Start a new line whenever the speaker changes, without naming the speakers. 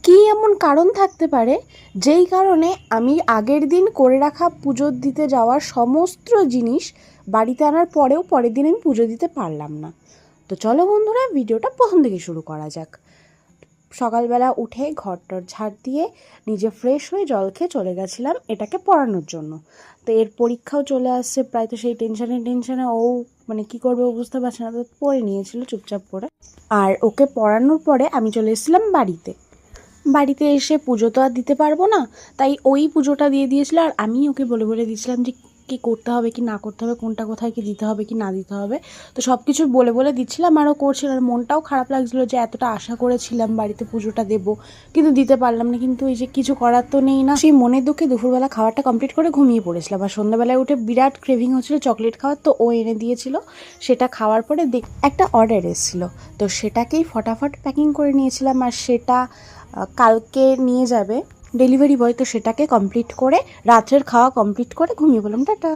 কী এমন কারণ থাকতে পারে যেই কারণে আমি আগের দিন করে রাখা পুজো দিতে যাওয়ার সমস্ত জিনিস বাড়িতে আনার পরেও পরের দিন আমি পুজো দিতে পারলাম না। তো চলো বন্ধুরা, ভিডিওটা প্রথম থেকে শুরু করা যাক। সকালবেলা উঠে ঘরটর ঝাড় দিয়ে নিজে ফ্রেশ হয়ে জল খেয়ে চলে গেছিলাম এটাকে পড়ানোর জন্য। তো এর পরীক্ষাও চলে আসছে প্রায়, তো সেই টেনশনে ও মানে কী করবে ও বুঝতে পারছে না, তো পড়ে নিয়েছিল চুপচাপ করে। আর ওকে পড়ানোর পরে আমি চলে এসেছিলাম বাড়িতে এসে পুজো তো আর দিতে পারবো না, তাই ওই পুজোটা দিয়ে দিয়েছিল। আর আমি ওকে বলে দিয়েছিলাম যে কী করতে হবে কি না করতে হবে, কোনটা কোথায় কি দিতে হবে কি না দিতে হবে। তো সব কিছু বলে দিচ্ছিলাম আর ও করছিল। আর মনটাও খারাপ লাগছিলো যে এতটা আশা করেছিলাম বাড়িতে পুজোটা দেবো, কিন্তু দিতে পারলাম না। কিন্তু এই যে কিছু করার তো নেই না, সেই মনের দুঃখে দুপুরবেলা খাবারটা কমপ্লিট করে ঘুমিয়ে পড়েছিলাম। আর সন্ধ্যাবেলায় উঠে বিরাট ক্রেভিং হচ্ছিলো চকলেট খাওয়ার, তো ও এনে দিয়েছিল। সেটা খাওয়ার পরে একটা অর্ডার এসেছিলো, তো সেটাকেই ফটাফট প্যাকিং করে নিয়েছিলাম। আর সেটা কালকে নিয়ে যাবে ডেলিভারি বয়, তো সেটাকে কমপ্লিট করে রাত্রের খাওয়া কমপ্লিট করে ঘুমিয়ে পড়লাম। টাটা।